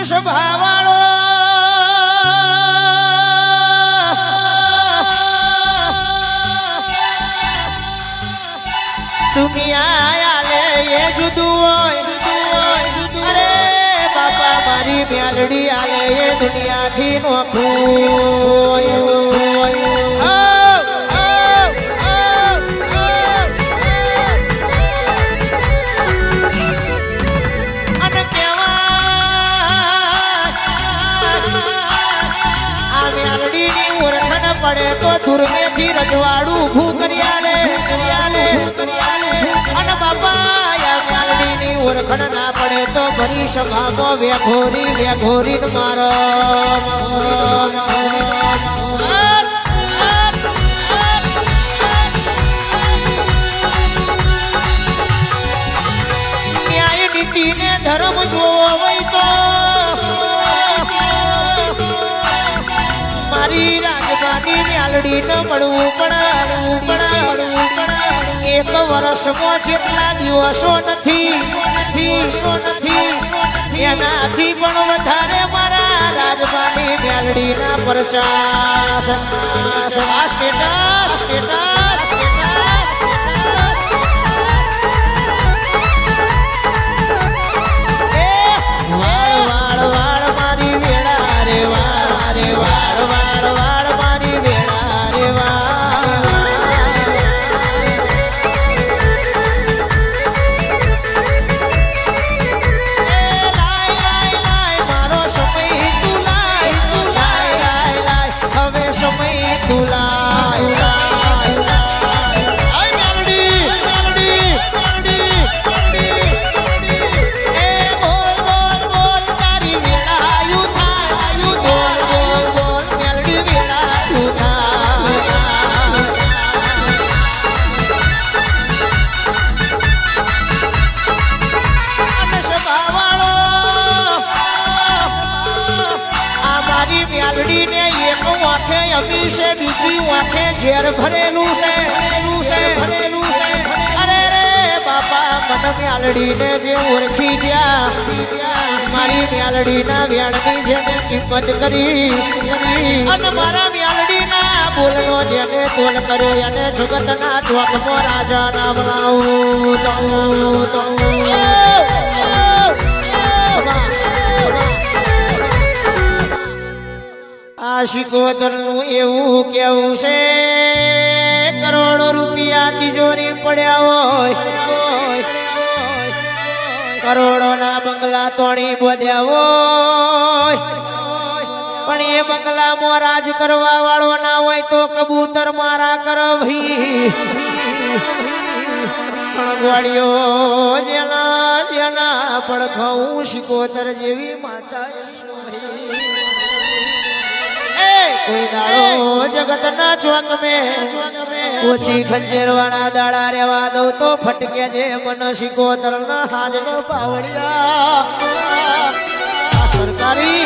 સભાવાળો દુનિયા આલે એ જુદું હોય અરે બાપા મારી મેલડી આલે એ દુનિયાથી નોખું પડે તો ધુરમેથી રજવાડું ઊભું કર્યાલે અને બાપા યાલડીની ઓળખણ ના પડે તો ભરી સભામાં વેઘોરી મારો ન્યાય નીતિને ધર્મ જોવો હોય તો મારી રાજવાની મ્યાલડી ન મળવું પણ એક વર્ષમાં જેટલા દિવસો નથી એનાથી પણ વધારે મારા રાજવાની મ્યાલડીના પરચા સ્ટેટસ અમીશે બીજી વાંખે ઝેર ભરેલું છે અરે રે બાપા મને મ્યાલડીને જે ઓળખી ગયા મારી મ્યાલડીના વ્યાણની જેને કિંમત કરી અને મારા મ્યાલડીના બોલનો જેને તોલ કર્યો એને જગતના ચોકમાં રાજા નામ લાવું શિકોતરનું એવું કેવું છે કરોડો રૂપિયા તિજોરી પડ્યા હોય કરોડોના બંગલા તોડી બોધ્યા હોય પણ એ બંગલામાં રાજ કરવા વાળો ના હોય તો કબૂતર મારા કરવી ગોળીઓ જેના પડખાઉં શિકોતર જેવી માતા કોઈ દાડો જગતના ચોક મેં ઓછી ખંજેરવાળા દાડા રેવા દઉં તો ફટકે જે મન શિકોતરના હાજનો પાવડિયા સરકારી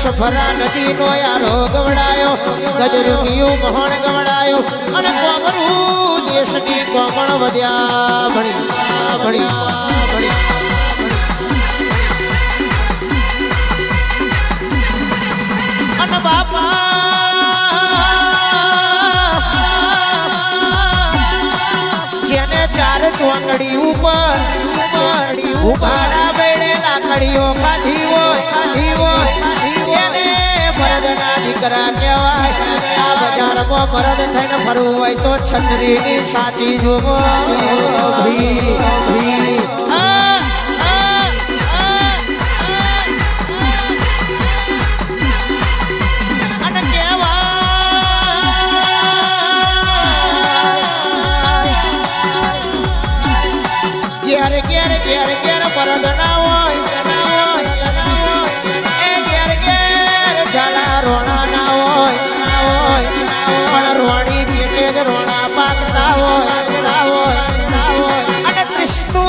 સફરા નદીનો યારો ગવડાયો ગજરુકિયું મોહણ ગવડાયો અને કોમરું દેશની કોમળ વધ્યા ભણી ભણી ભણી અને બાપા જેને ચાર ચોંગડી ઉપર ઉઘાડા બેડે લાકડીઓ ખાધી હોય એને મરદના દીકરા કહેવાય આ બજારમાં મરદ થઈને ફરવું હોય તો છત્રીની સાચી જોવો ઘેર મરદ ના હોય એ ઘેર ઝાલા રોણા ના હોય પણ રોણી પેટે જ રોણા પાકતા હોય અને કૃષ્ણ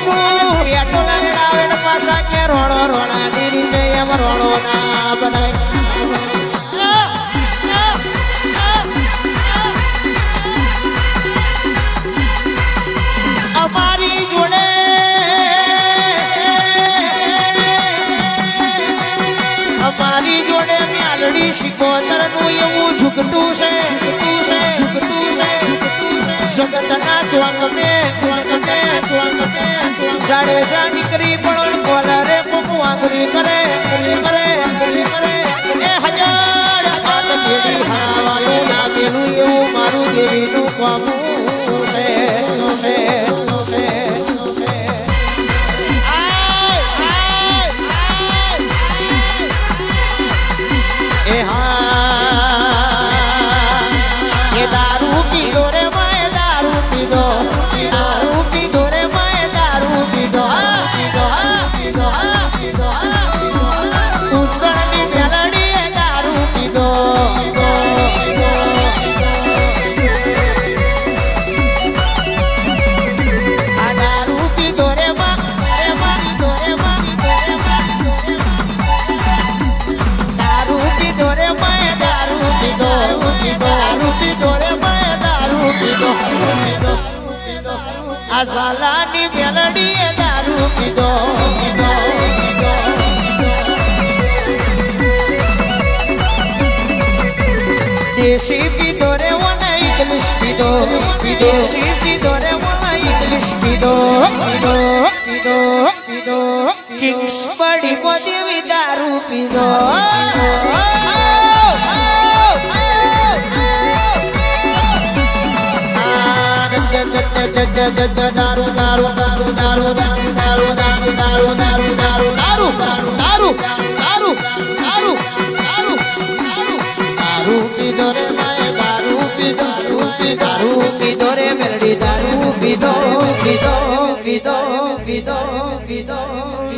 પેટો લડાવે ને પાછા કે રોણા ની રીતે એમ રોણો ના બનાય અમારી જોડે મ્યાલડી શિકોતરનું એવું ઝુકતું છે જગતના ચોંક મેં જાડેજા નીકળી પણ કોલરે વાંગરી કરે એ હજાર હાથ દેવી હરાવાનું લાગેલું એવું મારું દેવીનું કામું છે दारू पीदो रे मैं दारू पीदो रे मैं दारू पीदो उसनी मेलडी दारू पीदो दारू पीदो रे मां दारू पीदो रे मैं दारू पीदो આ ઝાલાની મેલડીએ દારૂ પીધો દેશી પીધો રે મને ઇંગ્લિશ પીધો દેશી પીધો રે મને ઇંગ્લિશ પીધો કિંગ્સ બડી મોદી દારૂ પીધો दारू दारू दारू दारू दारू दारू दारू दारू दारू दारू दारू दारू दारू दारू दारू दारू पीधो रे मैं दारू पीधो रे मेलडी दारू पीधो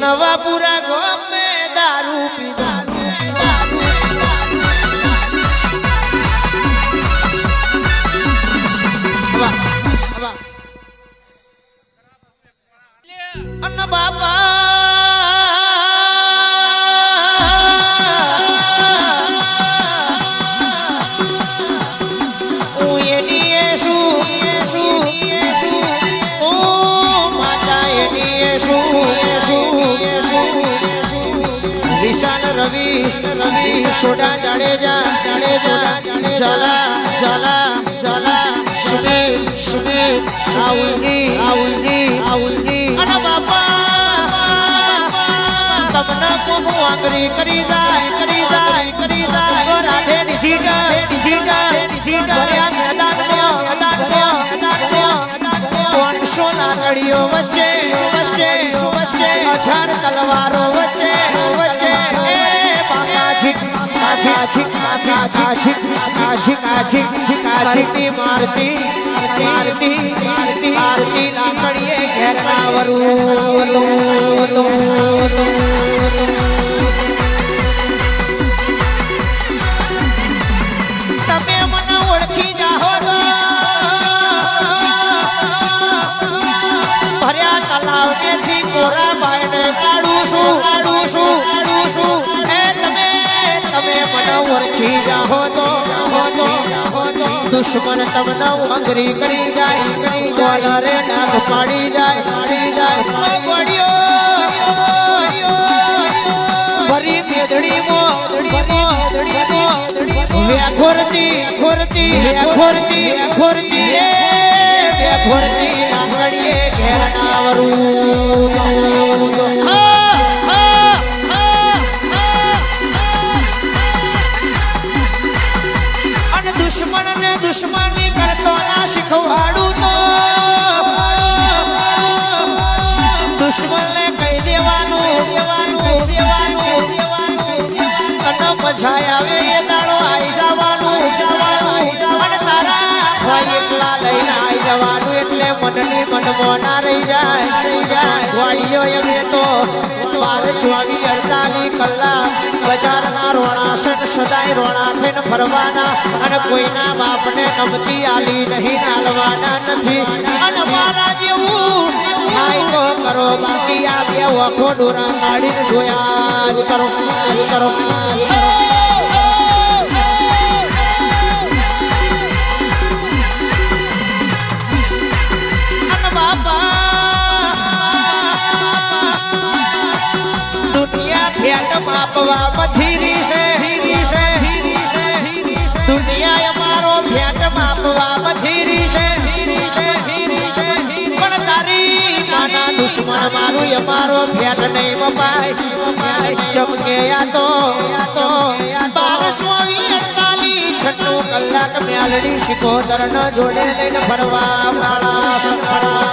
नवापुरा गाम में दारू पीधो અન બાપા હું એની શું ઓ માતા એની શું વિશાલ રવિ સોડા જાડેજા ઝાલા સુમિત રાહુલજી અને બાપા તમને ખૂબ આંગરી કરી જાય રાધે ડિજિટલ ભર્યા મેદાનમાં 500 લાકડીઓ વચ્ચે હજાર તલવારો વચ્ચે એ મારતી લાકડીએ ઘેરના વરું તમે મને ઓળખી જાહો તો ભર્યા તલાવને થી કોરા બાયને કાઢું છું એ તમે તમને ઓળખી જાહો તો દુશ્મન તમને અંગરી કરી જાય રે ડાક પાડી જાય ભરી મેદડી મો ખોરતી લાકડીએ ઘેર નાવરું અને દુશ્મની કરતો ના શીખવાડું તો દુશ્મનને કહી દેવાનું અને મજા આવે એ દાડો આવી જવાનું અને તારા ભાઈ એકલા લઈને આવી જવાનું એટલે મનની મનમાં ના રહી જાય વાળીઓ એમે તો 12-24-48 કલાક બજારના રોણાસન સદાય રોણા થઈને ફરવાના અને કોઈના બાપને નમતી આલી નહીં નાલવાના નથી અને મારા જેવું થાય તો કરો બાકી આ બે વખો ડોરા કાઢીને જોયા જ કરો અને બાપા દુનિયા ભેટ માપવા મથીરી છે દુનિયા અમારો ભેટ માપવા મથીરી છે પણ તારી માના દુશ્મન મારું અમારો ભેટ નહીં મપાય ચમકે આ તો 12-24-48 કલાક મેલડી શિકોતર ન જોડે લઈને ફરવા વાળા